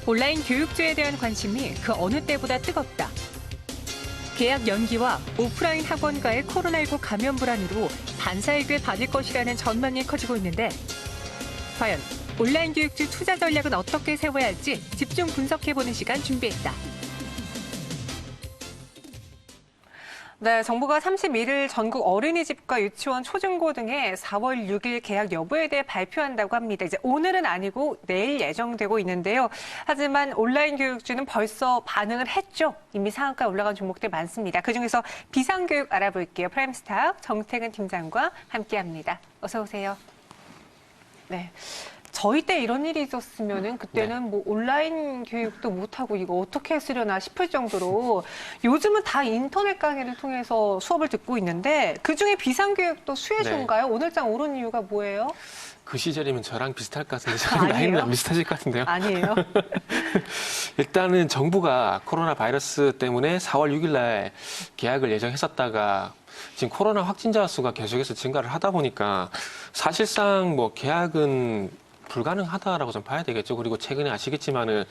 온라인 교육제에 대한 관심이 그 어느 때보다 뜨겁다. 계약 연기와 오프라인 학원과의 코로나19 감염 불안으로 반사이익을 받을 것이라는 전망이 커지고 있는데 과연 온라인 교육주 투자 전략은 어떻게 세워야 할지 집중 분석해보는 시간 준비했다. 네, 정부가 31일 전국 어린이집과 유치원, 초중고 등의 4월 6일 개학 여부에 대해 발표한다고 합니다. 이제 오늘은 아니고 내일 예정되고 있는데요. 하지만 온라인 교육주는 벌써 반응을 했죠. 이미 상한가 올라간 종목들 많습니다. 그중에서 비상교육 알아볼게요. 프라임스탁 정태근 팀장과 함께합니다. 어서 오세요. 네. 저희 때 이런 일이 있었으면은 그때는 뭐 온라인 교육도 못하고 이거 어떻게 했으려나 싶을 정도로 요즘은 다 인터넷 강의를 통해서 수업을 듣고 있는데 그중에 비상교육도 수혜주인가요? 오늘장 오른 이유가 뭐예요? 그 시절이면 저랑 비슷할 것 같은데 저랑 나이는 안 비슷하실 것 같은데요. 아니에요. 일단은 정부가 코로나 바이러스 때문에 4월 6일 날 개학을 예정했었다가 지금 코로나 확진자 수가 계속해서 증가를 하다 보니까 사실상 뭐 개학은 불가능하다라고 좀 봐야 되겠죠. 그리고 최근에 아시겠지만은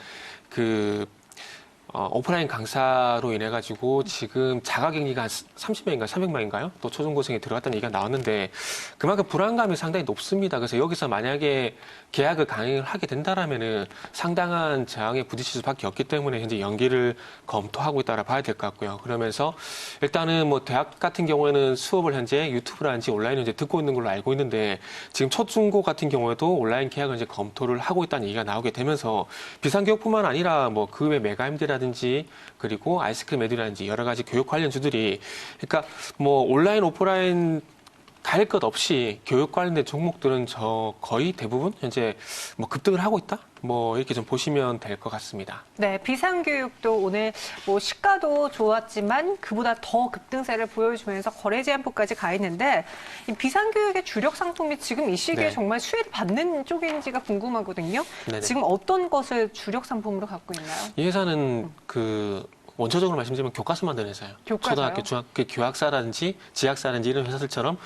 오프라인 강사로 인해 가지고 지금 자가격리가 한 30명인가 300명인가요? 또 초중고생이 들어갔다는 얘기가 나왔는데 그만큼 불안감이 상당히 높습니다. 그래서 여기서 만약에 계약을 강행을 하게 된다라면은 상당한 저항에 부딪힐 수밖에 없기 때문에 현재 연기를 검토하고 있다라 봐야 될 것 같고요. 그러면서 일단은 뭐 대학 같은 경우에는 수업을 현재 유튜브라든지 온라인으로 이제 듣고 있는 걸로 알고 있는데 지금 초중고 같은 경우에도 온라인 계약을 이제 검토를 하고 있다는 얘기가 나오게 되면서 비상교육뿐만 아니라 뭐 그 외 메가임드라든지 그리고 아이스크림 애들이라든지 여러 가지 교육 관련주들이 그러니까 뭐 온라인 오프라인 갈 것 없이 교육 관련된 종목들은 거의 대부분 현재 뭐 급등을 하고 있다? 뭐 이렇게 좀 보시면 될 것 같습니다. 네, 비상교육도 오늘 뭐 시가도 좋았지만 그보다 더 급등세를 보여주면서 거래 제한폭까지 가 있는데 이 비상교육의 주력 상품이 지금 이 시기에 정말 수혜를 받는 쪽인지가 궁금하거든요. 네네. 지금 어떤 것을 주력 상품으로 갖고 있나요? 이 회사는 원초적으로 말씀드리면 교과서 만드는 회사예요. 교과서요? 초등학교, 중학교 교학사라든지 지학사라든지 이런 회사들처럼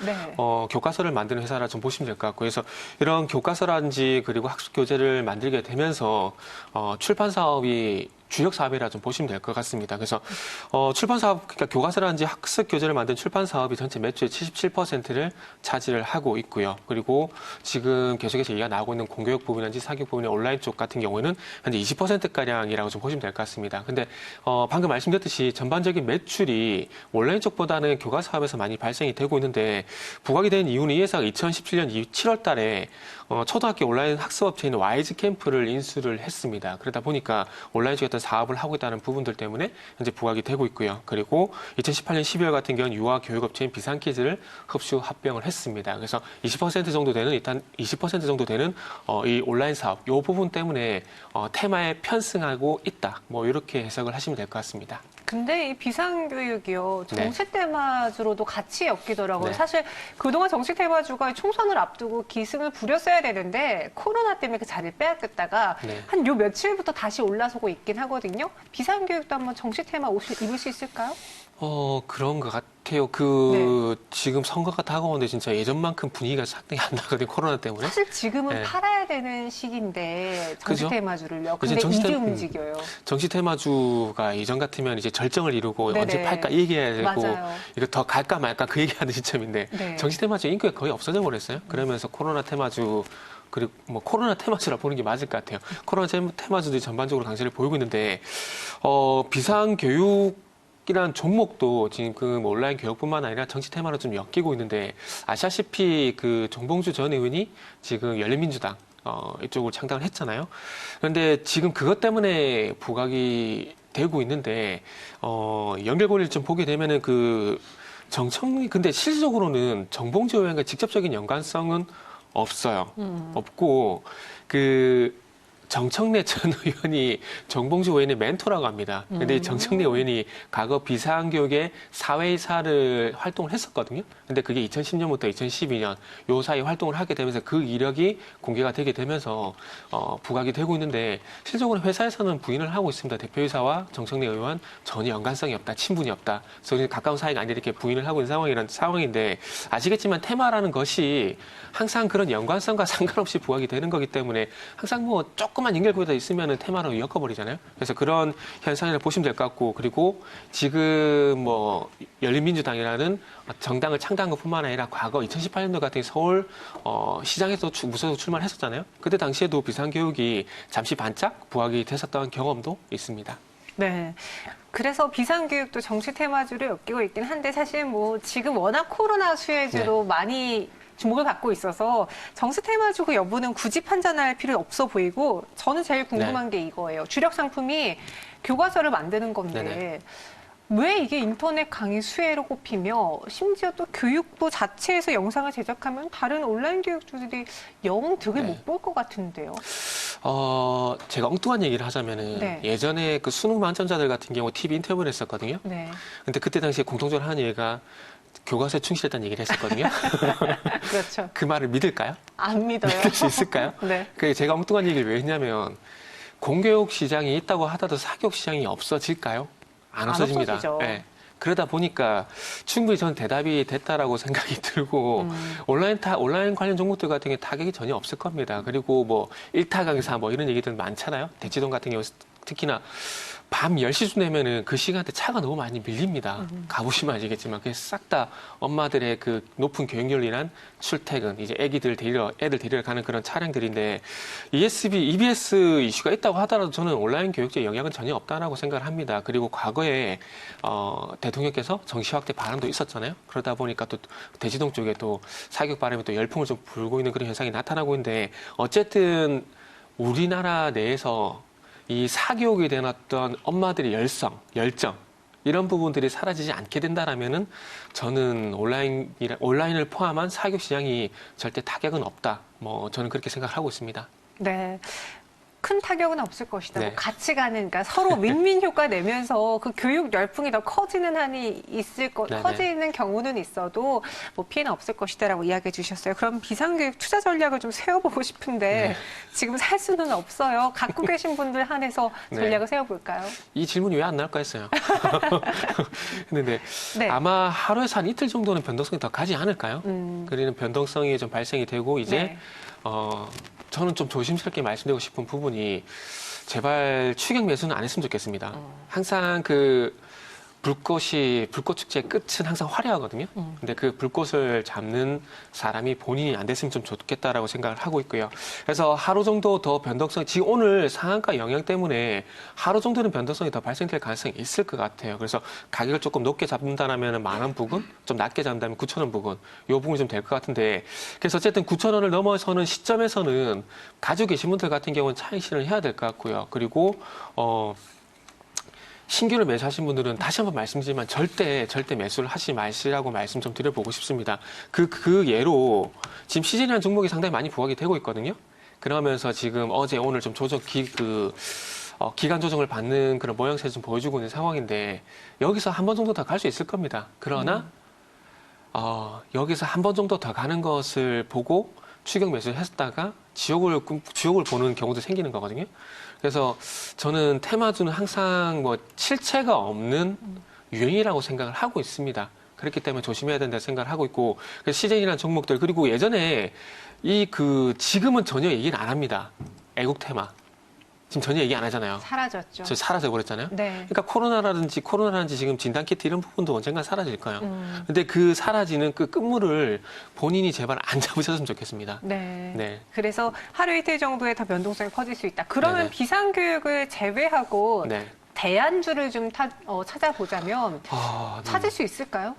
교과서를 만드는 회사라 좀 보시면 될 것 같고 그래서 이런 교과서라든지 그리고 학습 교재를 만들게 되면서 출판 사업이 주력 사업이라 좀 보시면 될 것 같습니다. 그래서 출판 사업, 그러니까 교과서라든지 학습 교재를 만든 출판 사업이 전체 매출의 77%를 차지를 하고 있고요. 그리고 지금 계속해서 얘기가 나오고 있는 공교육 부분이라든지 사교육 부분의 온라인 쪽 같은 경우에는 현재 20%가량이라고 좀 보시면 될 것 같습니다. 근데 방금 말씀드렸듯이 전반적인 매출이 온라인 쪽보다는 교과서 사업에서 많이 발생이 되고 있는데 부각이 된 이유는 이 회사가 2017년 7월 달에 초등학교 온라인 학습업체인 와이즈 캠프를 인수를 했습니다. 그러다 보니까 온라인 쪽에 어떤 사업을 하고 있다는 부분들 때문에 현재 부각이 되고 있고요. 그리고 2018년 12월 같은 경우는 유아 교육업체인 비상키즈를 흡수 합병을 했습니다. 그래서 20% 정도 되는 일단 20% 정도 되는 이 온라인 사업 이 부분 때문에 테마에 편승하고 있다. 뭐 이렇게 해석을 하시면 될 것 같습니다. 근데 이 비상교육이요. 정책 테마주로도 같이 엮이더라고요. 사실 그동안 정책 테마주가 총선을 앞두고 기승을 부렸어야 되는데 코로나 때문에 그 자리를 빼앗겼다가 한 요 며칠부터 다시 올라서고 있긴 하거든요. 비상교육도 한번 정책 테마 옷을 입을 수 있을까요? 그런 것 같아요. 지금 선거가 다가오는데 진짜 예전만큼 분위기가 상당히 안 나거든요. 코로나 때문에. 사실 지금은 팔아야 되는 시기인데 정치 테마주를요. 근데 이게 움직여요. 정치 테마주가 예전 같으면 이제 절정을 이루고 언제 팔까 얘기해야 되고 이거 더 갈까 말까 그 얘기하는 시점인데 정치 테마주 인기가 거의 없어져 버렸어요. 그러면서 코로나 테마주 그리고 뭐 코로나 테마주라 보는 게 맞을 것 같아요. 코로나 테마주들이 전반적으로 강세를 보이고 있는데 비상교육 이란 종목도 지금 온라인 교육뿐만 아니라 정치 테마로 좀 엮이고 있는데 아시다시피 정봉주 전 의원이 지금 열린민주당 이쪽을 창당을 했잖아요. 그런데 지금 그것 때문에 부각이 되고 있는데 연결고리를 좀 보게 되면은 정청래 근데 실질적으로는 정봉주 의원과 직접적인 연관성은 없어요. 없고 정청래 전 의원이 정봉주 의원의 멘토라고 합니다. 근데 정청래 의원이 과거 비상교육의 사회이사를 활동을 했었거든요. 근데 그게 2010년부터 2012년 요 사이 활동을 하게 되면서 그 이력이 공개가 되게 되면서 부각이 되고 있는데 실질적으로 회사에서는 부인을 하고 있습니다. 대표이사와 정청래 의원 전혀 연관성이 없다, 친분이 없다. 그래서 가까운 사이가 아니라 이렇게 부인을 하고 있는 상황인데 아시겠지만 테마라는 것이 항상 그런 연관성과 상관없이 부각이 되는 거기 때문에 항상 뭐 조금 조금만 연결고리가 있으면 테마로 엮어버리잖아요. 그래서 그런 현상이라고 보시면 될 것 같고, 그리고 지금 뭐 열린민주당이라는 정당을 창당한 것뿐만 아니라 과거 2018년도 같은 서울 시장에서 무소속 출마를 했었잖아요. 그때 당시에도 비상교육이 잠시 반짝 부각이 됐었던 경험도 있습니다. 네. 그래서 비상교육도 정치 테마주를 엮이고 있긴 한데 사실 뭐 지금 워낙 코로나 수혜주로 많이 주목을 받고 있어서 정치 테마주 그 여부는 굳이 판단할 필요는 없어 보이고 저는 제일 궁금한 게 이거예요. 주력 상품이 교과서를 만드는 건데 왜 이게 인터넷 강의 수혜로 꼽히며 심지어 또 교육부 자체에서 영상을 제작하면 다른 온라인 교육주들이 영 득을 못 볼 것 같은데요. 제가 엉뚱한 얘기를 하자면은 예전에 그 수능 만점자들 같은 경우 TV 인터뷰를 했었거든요. 근데 그때 당시에 공통적으로 하는 얘기가 교과서에 충실했다는 얘기를 했었거든요. 그렇죠. 그 말을 믿을까요? 안 믿어요. 믿을 수 있을까요? 네. 제가 엉뚱한 얘기를 왜 했냐면 공교육 시장이 있다고 하더라도 사교육 시장이 없어질까요? 안 없어집니다. 네. 그러다 보니까 충분히 저는 대답이 됐다라고 생각이 들고 온라인 관련 종목들 같은 게 타격이 전혀 없을 겁니다. 그리고 뭐 일타 강사 뭐 이런 얘기들 많잖아요. 대치동 같은 경우 특히나 밤 10시쯤 되면은 그 시간대 차가 너무 많이 밀립니다. 가보시면 아시겠지만 그게 싹 다 엄마들의 그 높은 교육열이란 출퇴근, 이제 애들 데리러 가는 그런 차량들인데 EBS 이슈가 있다고 하더라도 저는 온라인 교육제에 영향은 전혀 없다라고 생각을 합니다. 그리고 과거에 대통령께서 정시 확대 발언도 있었잖아요. 그러다 보니까 또 대치동 쪽에 또 사교육 바람이 또 열풍을 좀 불고 있는 그런 현상이 나타나고 있는데 어쨌든 우리나라 내에서 이 사교육에 대한 어떤 엄마들의 열정 이런 부분들이 사라지지 않게 된다라면은 저는 온라인을 포함한 사교육 시장이 절대 타격은 없다. 뭐 저는 그렇게 생각을 하고 있습니다. 네. 큰 타격은 없을 것이다. 네. 뭐 같이 가는, 그러니까 서로 윈윈 효과 내면서 그 교육 열풍이 더 커지는 한이 커지는 경우는 있어도 뭐 피해는 없을 것이다라고 이야기해 주셨어요. 그럼 비상교육 투자 전략을 좀 세워보고 싶은데 지금 살 수는 없어요. 갖고 계신 분들 한해서 전략을 세워볼까요? 이 질문이 왜 안 나올까 했어요. 근데 아마 하루에서 한 이틀 정도는 변동성이 더 가지 않을까요? 그리는 변동성이 좀 발생이 되고 이제 저는 좀 조심스럽게 말씀드리고 싶은 부분이 제발 추격 매수는 안 했으면 좋겠습니다. 항상 그 불꽃 축제의 끝은 항상 화려하거든요. 근데 그 불꽃을 잡는 사람이 본인이 안 됐으면 좀 좋겠다라고 생각을 하고 있고요. 그래서 하루 정도 더 변동성, 지금 오늘 상한가 영향 때문에 하루 정도는 변동성이 더 발생될 가능성이 있을 것 같아요. 그래서 가격을 조금 높게 잡는다면 10,000원 부근, 좀 낮게 잡는다면 9,000원 부근, 요 부분이 좀 될 것 같은데, 그래서 어쨌든 9,000원을 넘어서는 시점에서는 가지고 계신 분들 같은 경우는 차익 실현을 해야 될 것 같고요. 그리고 신규를 매수하신 분들은 다시 한번 말씀드리지만 절대 매수를 하지 마시라고 말씀 좀 드려보고 싶습니다. 그 예로 지금 시즌이라는 종목이 상당히 많이 부각이 되고 있거든요. 그러면서 지금 어제 오늘 좀 기간 조정을 받는 그런 모양새를 좀 보여주고 있는 상황인데 여기서 한 번 정도 더 갈 수 있을 겁니다. 그러나 여기서 한 번 정도 더 가는 것을 보고 추격 매수를 했다가 지옥을 보는 경우도 생기는 거거든요. 그래서 저는 테마주는 항상 뭐 실체가 없는 유행이라고 생각을 하고 있습니다. 그렇기 때문에 조심해야 된다 생각을 하고 있고, 시즌이라는 종목들, 그리고 예전에 지금은 전혀 얘기는 안 합니다. 애국 테마. 지금 전혀 얘기 안 하잖아요. 사라졌죠. 사라져 버렸잖아요. 네. 그러니까 코로나라든지 지금 진단키트 이런 부분도 언젠간 사라질 거예요. 근데 그 사라지는 그 끝물을 본인이 제발 안 잡으셨으면 좋겠습니다. 네. 그래서 하루 이틀 정도에 더 변동성이 커질 수 있다. 그러면 비상교육을 제외하고 대안주를 좀 찾아보자면 찾을 수 있을까요?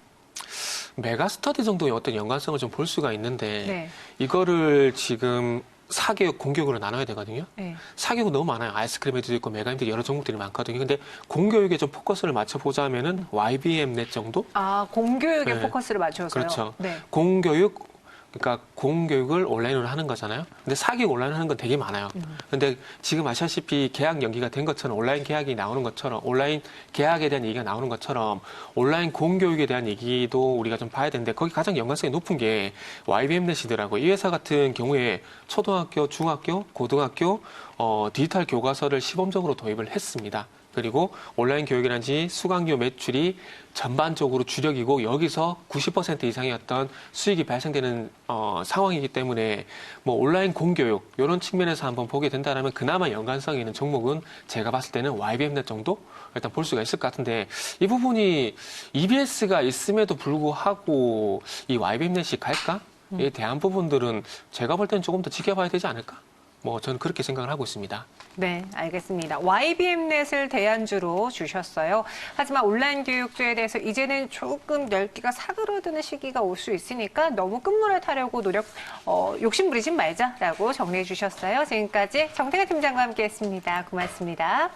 메가스터디 정도의 어떤 연관성을 좀 볼 수가 있는데 이거를 지금 사교육, 공교육으로 나눠야 되거든요. 사교육은 너무 많아요. 아이스크림에도 있고 메가임도 여러 종목들이 많거든요. 근데 공교육에 좀 포커스를 맞춰보자면은 YBM 넷 정도? 공교육에 포커스를 맞춰서요? 그렇죠. 그러니까 공교육을 온라인으로 하는 거잖아요. 근데 사교육 온라인 하는 건 되게 많아요. 근데 지금 아시다시피 계약 연기가 된 것처럼 온라인 계약이 나오는 것처럼 온라인 계약에 대한 얘기가 나오는 것처럼 온라인 공교육에 대한 얘기도 우리가 좀 봐야 되는데 거기 가장 연관성이 높은 게 YBM넷이더라고요. 이 회사 같은 경우에 초등학교, 중학교, 고등학교 디지털 교과서를 시범적으로 도입을 했습니다. 그리고 온라인 교육이라든지 수강료 매출이 전반적으로 주력이고 여기서 90% 이상의 어떤 수익이 발생되는 상황이기 때문에 뭐 온라인 공교육 이런 측면에서 한번 보게 된다면 그나마 연관성이 있는 종목은 제가 봤을 때는 YBM넷 정도 일단 볼 수가 있을 것 같은데 이 부분이 EBS가 있음에도 불구하고 이 YBM넷이 갈까?에 대한 부분들은 제가 볼 때는 조금 더 지켜봐야 되지 않을까? 뭐 저는 그렇게 생각을 하고 있습니다. 네, 알겠습니다. YBM넷을 대안주로 주셨어요. 하지만 온라인 교육주에 대해서 이제는 조금 열기가 사그러드는 시기가 올 수 있으니까 너무 끝물을 타려고 욕심 부리지 말자라고 정리해 주셨어요. 지금까지 정태근 팀장과 함께했습니다. 고맙습니다.